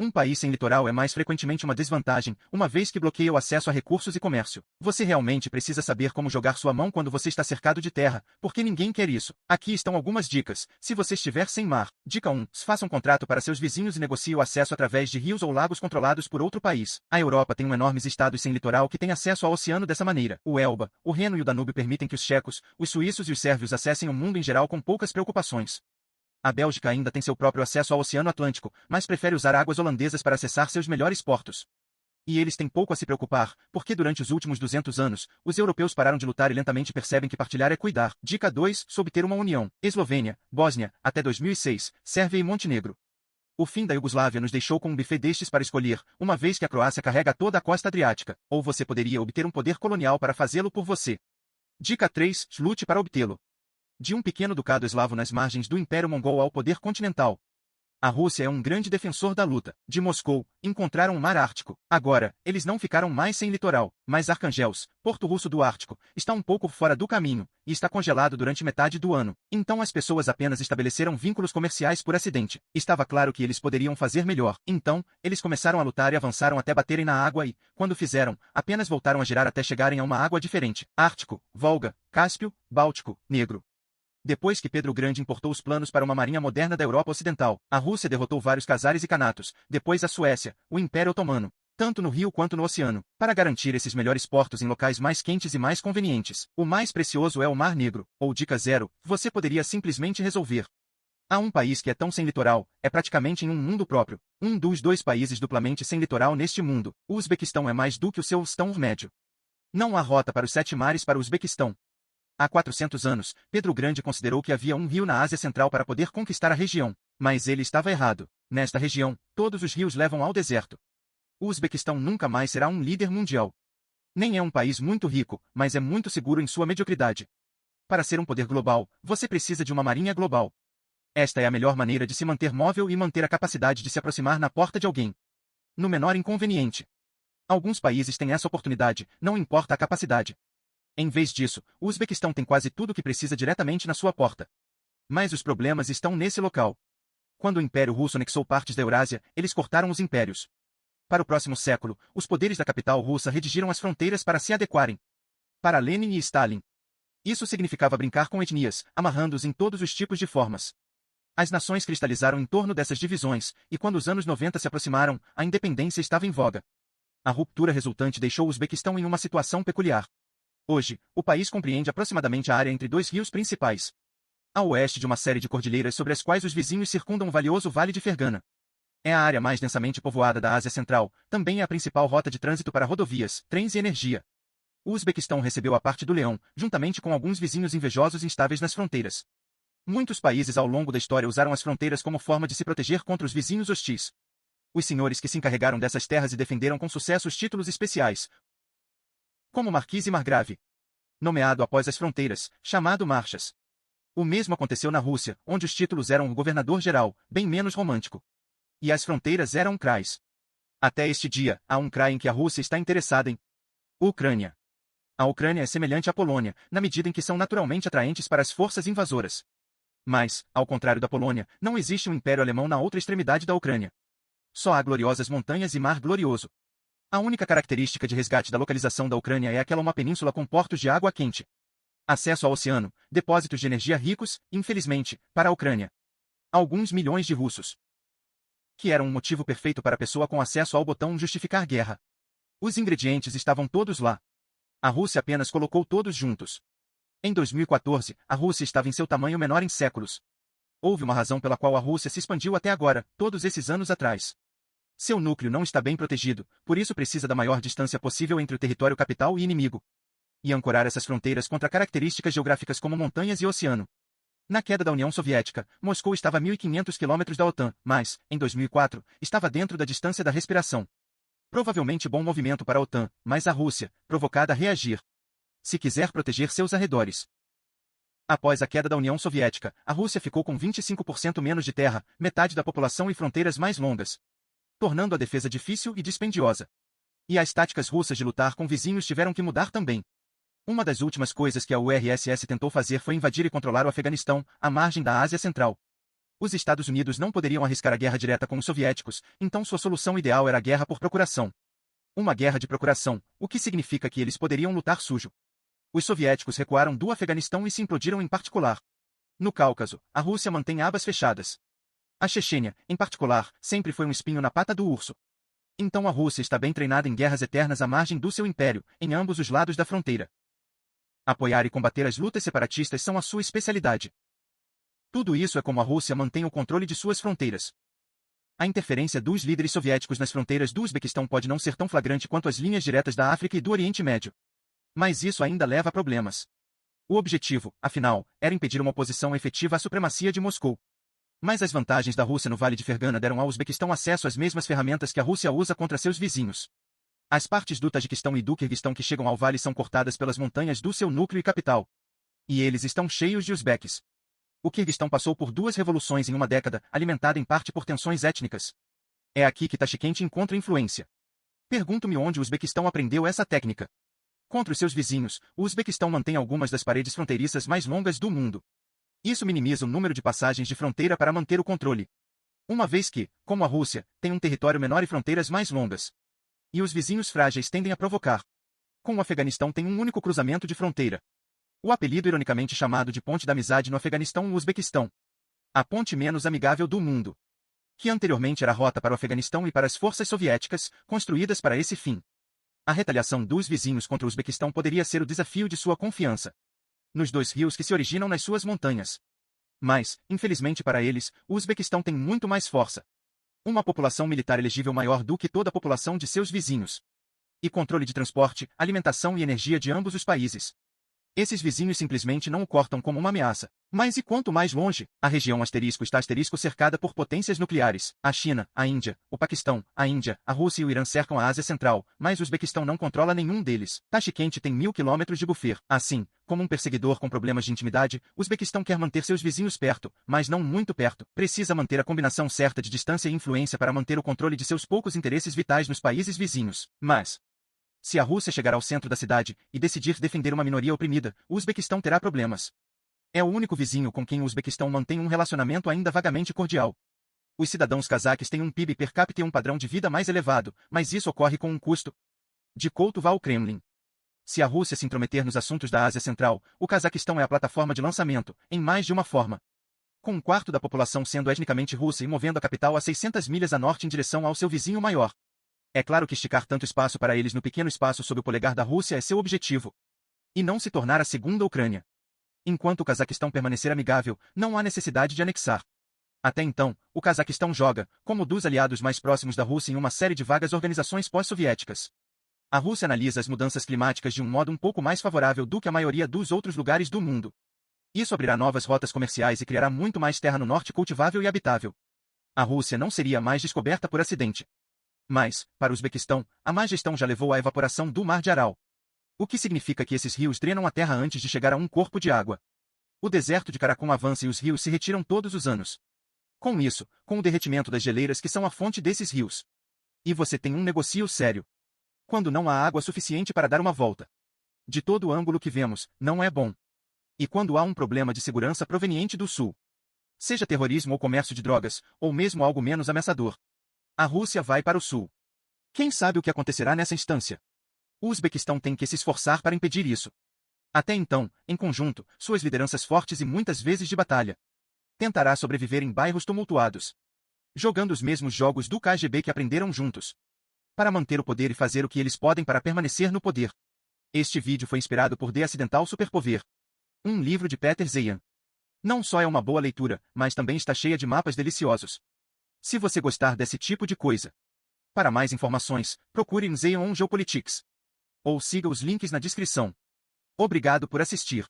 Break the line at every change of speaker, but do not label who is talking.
Um país sem litoral é mais frequentemente uma desvantagem, uma vez que bloqueia o acesso a recursos e comércio. Você realmente precisa saber como jogar sua mão quando você está cercado de terra, porque ninguém quer isso. Aqui estão algumas dicas. Se você estiver sem mar. Dica 1. Faça um contrato para seus vizinhos e negocie o acesso através de rios ou lagos controlados por outro país. A Europa tem enormes estados sem litoral que têm acesso ao oceano dessa maneira. O Elba, o Reno e o Danúbio permitem que os checos, os suíços e os sérvios acessem o mundo em geral com poucas preocupações. A Bélgica ainda tem seu próprio acesso ao Oceano Atlântico, mas prefere usar águas holandesas para acessar seus melhores portos. E eles têm pouco a se preocupar, porque durante os últimos 200 anos, os europeus pararam de lutar e lentamente percebem que partilhar é cuidar. Dica 2. Sobre ter uma união. Eslovênia, Bósnia, até 2006, Sérvia e Montenegro. O fim da Iugoslávia nos deixou com um buffet destes para escolher, uma vez que a Croácia carrega toda a costa adriática, ou você poderia obter um poder colonial para fazê-lo por você. Dica 3. Lute para obtê-lo. De um pequeno ducado eslavo nas margens do Império Mongol ao poder continental. A Rússia é um grande defensor da luta. De Moscou, encontraram o Mar Ártico. Agora, eles não ficaram mais sem litoral, mas Arkhangels, porto russo do Ártico, está um pouco fora do caminho, e está congelado durante metade do ano. Então as pessoas apenas estabeleceram vínculos comerciais por acidente. Estava claro que eles poderiam fazer melhor. Então, eles começaram a lutar e avançaram até baterem na água e, quando fizeram, apenas voltaram a girar até chegarem a uma água diferente. Ártico, Volga, Cáspio, Báltico, Negro. Depois que Pedro o Grande importou os planos para uma marinha moderna da Europa Ocidental, a Rússia derrotou vários czares e kanatos, depois a Suécia, o Império Otomano, tanto no rio quanto no oceano, para garantir esses melhores portos em locais mais quentes e mais convenientes. O mais precioso é o Mar Negro, ou dica 0, você poderia simplesmente resolver. Há um país que é tão sem litoral, é praticamente em um mundo próprio, um dos 2 países duplamente sem litoral neste mundo. O Uzbequistão é mais do que o seu Estão médio. Não há rota para os 7 mares para o Uzbequistão. Há 400 anos, Pedro o Grande considerou que havia um rio na Ásia Central para poder conquistar a região, mas ele estava errado. Nesta região, todos os rios levam ao deserto. O Uzbequistão nunca mais será um líder mundial. Nem é um país muito rico, mas é muito seguro em sua mediocridade. Para ser um poder global, você precisa de uma marinha global. Esta é a melhor maneira de se manter móvel e manter a capacidade de se aproximar na porta de alguém. No menor inconveniente. Alguns países têm essa oportunidade, não importa a capacidade. Em vez disso, o Uzbequistão tem quase tudo o que precisa diretamente na sua porta. Mas os problemas estão nesse local. Quando o Império Russo anexou partes da Eurásia, eles cortaram os impérios. Para o próximo século, os poderes da capital russa redigiram as fronteiras para se adequarem. Para Lenin e Stalin. Isso significava brincar com etnias, amarrando-os em todos os tipos de formas. As nações cristalizaram em torno dessas divisões, e quando os anos 90 se aproximaram, a independência estava em voga. A ruptura resultante deixou o Uzbequistão em uma situação peculiar. Hoje, o país compreende aproximadamente a área entre 2 rios principais. A oeste de uma série de cordilheiras sobre as quais os vizinhos circundam o valioso Vale de Fergana. É a área mais densamente povoada da Ásia Central, também é a principal rota de trânsito para rodovias, trens e energia. O Uzbequistão recebeu a parte do leão, juntamente com alguns vizinhos invejosos instáveis nas fronteiras. Muitos países ao longo da história usaram as fronteiras como forma de se proteger contra os vizinhos hostis. Os senhores que se encarregaram dessas terras e defenderam com sucesso os títulos especiais, como Marquise e Margrave, nomeado após as fronteiras, chamado Marchas. O mesmo aconteceu na Rússia, onde os títulos eram o governador-geral, bem menos romântico. E as fronteiras eram krais. Até este dia, há um krai em que a Rússia está interessada em Ucrânia. A Ucrânia é semelhante à Polônia, na medida em que são naturalmente atraentes para as forças invasoras. Mas, ao contrário da Polônia, não existe um império alemão na outra extremidade da Ucrânia. Só há gloriosas montanhas e mar glorioso. A única característica de resgate da localização da Ucrânia é aquela uma península com portos de água quente. Acesso ao oceano, depósitos de energia ricos, infelizmente, para a Ucrânia. Alguns milhões de russos. Que era um motivo perfeito para a pessoa com acesso ao botão justificar guerra. Os ingredientes estavam todos lá. A Rússia apenas colocou todos juntos. Em 2014, a Rússia estava em seu tamanho menor em séculos. Houve uma razão pela qual a Rússia se expandiu até agora, todos esses anos atrás. Seu núcleo não está bem protegido, por isso precisa da maior distância possível entre o território capital e inimigo. E ancorar essas fronteiras contra características geográficas como montanhas e oceano. Na queda da União Soviética, Moscou estava a 1.500 quilômetros da OTAN, mas, em 2004, estava dentro da distância da respiração. Provavelmente bom movimento para a OTAN, mas a Rússia, provocada a reagir. Se quiser proteger seus arredores. Após a queda da União Soviética, a Rússia ficou com 25% menos de terra, metade da população e fronteiras mais longas, tornando a defesa difícil e dispendiosa. E as táticas russas de lutar com vizinhos tiveram que mudar também. Uma das últimas coisas que a URSS tentou fazer foi invadir e controlar o Afeganistão, à margem da Ásia Central. Os Estados Unidos não poderiam arriscar a guerra direta com os soviéticos, então sua solução ideal era a guerra por procuração. Uma guerra de procuração, o que significa que eles poderiam lutar sujo. Os soviéticos recuaram do Afeganistão e se implodiram em particular. No Cáucaso, a Rússia mantém abas fechadas. A Chechênia, em particular, sempre foi um espinho na pata do urso. Então a Rússia está bem treinada em guerras eternas à margem do seu império, em ambos os lados da fronteira. Apoiar e combater as lutas separatistas são a sua especialidade. Tudo isso é como a Rússia mantém o controle de suas fronteiras. A interferência dos líderes soviéticos nas fronteiras do Uzbequistão pode não ser tão flagrante quanto as linhas diretas da África e do Oriente Médio. Mas isso ainda leva a problemas. O objetivo, afinal, era impedir uma oposição efetiva à supremacia de Moscou. Mas as vantagens da Rússia no Vale de Fergana deram ao Uzbequistão acesso às mesmas ferramentas que a Rússia usa contra seus vizinhos. As partes do Tajiquistão e do Quirguistão que chegam ao vale são cortadas pelas montanhas do seu núcleo e capital. E eles estão cheios de uzbeques. O Quirguistão passou por 2 revoluções em uma década, alimentada em parte por tensões étnicas. É aqui que Tashkent encontra influência. Pergunto-me onde o Uzbequistão aprendeu essa técnica. Contra os seus vizinhos, o Uzbequistão mantém algumas das paredes fronteiriças mais longas do mundo. Isso minimiza o número de passagens de fronteira para manter o controle. Uma vez que, como a Rússia, tem um território menor e fronteiras mais longas. E os vizinhos frágeis tendem a provocar. Com o Afeganistão tem um único cruzamento de fronteira. O apelido ironicamente chamado de Ponte da Amizade no Afeganistão e Uzbequistão. A ponte menos amigável do mundo. Que anteriormente era rota para o Afeganistão e para as forças soviéticas, construídas para esse fim. A retaliação dos vizinhos contra o Uzbequistão poderia ser o desafio de sua confiança. Nos 2 rios que se originam nas suas montanhas. Mas, infelizmente para eles, o Uzbequistão tem muito mais força. Uma população militar elegível maior do que toda a população de seus vizinhos. E controle de transporte, alimentação e energia de ambos os países. Esses vizinhos simplesmente não o cortam como uma ameaça. Mas e quanto mais longe, a região está cercada por potências nucleares. A China, a Índia, o Paquistão, a Índia, a Rússia e o Irã cercam a Ásia Central, mas o Uzbequistão não controla nenhum deles. Tashkent tem 1000 quilômetros de buffer. Assim, como um perseguidor com problemas de intimidade, o Uzbequistão quer manter seus vizinhos perto, mas não muito perto. Precisa manter a combinação certa de distância e influência para manter o controle de seus poucos interesses vitais nos países vizinhos. Mas, se a Rússia chegar ao centro da cidade e decidir defender uma minoria oprimida, o Uzbequistão terá problemas. É o único vizinho com quem o Uzbequistão mantém um relacionamento ainda vagamente cordial. Os cidadãos cazaques têm um PIB per capita e um padrão de vida mais elevado, mas isso ocorre com um custo. De Koutova ao Kremlin. Se a Rússia se intrometer nos assuntos da Ásia Central, o Cazaquistão é a plataforma de lançamento, em mais de uma forma. Com 1/4 da população sendo etnicamente russa e movendo a capital a 600 milhas a norte em direção ao seu vizinho maior. É claro que esticar tanto espaço para eles no pequeno espaço sob o polegar da Rússia é seu objetivo. E não se tornar a segunda Ucrânia. Enquanto o Cazaquistão permanecer amigável, não há necessidade de anexar. Até então, o Cazaquistão joga, como dos aliados mais próximos da Rússia em uma série de vagas organizações pós-soviéticas. A Rússia analisa as mudanças climáticas de um modo um pouco mais favorável do que a maioria dos outros lugares do mundo. Isso abrirá novas rotas comerciais e criará muito mais terra no norte cultivável e habitável. A Rússia não seria mais descoberta por acidente. Mas, para o Uzbequistão, a má gestão já levou à evaporação do Mar de Aral. O que significa que esses rios drenam a terra antes de chegar a um corpo de água. O deserto de Karakum avança e os rios se retiram todos os anos. Com isso, com o derretimento das geleiras que são a fonte desses rios. E você tem um negocio sério. Quando não há água suficiente para dar uma volta. De todo o ângulo que vemos, não é bom. E quando há um problema de segurança proveniente do sul. Seja terrorismo ou comércio de drogas, ou mesmo algo menos ameaçador. A Rússia vai para o sul. Quem sabe o que acontecerá nessa instância? O Uzbequistão tem que se esforçar para impedir isso. Até então, em conjunto, suas lideranças fortes e muitas vezes de batalha. Tentará sobreviver em bairros tumultuados. Jogando os mesmos jogos do KGB que aprenderam juntos. Para manter o poder e fazer o que eles podem para permanecer no poder. Este vídeo foi inspirado por The Accidental Superpower. Um livro de Peter Zeihan. Não só é uma boa leitura, mas também está cheia de mapas deliciosos. Se você gostar desse tipo de coisa. Para mais informações, procure em Zeihan on Geopolitics. Ou siga os links na descrição. Obrigado por assistir.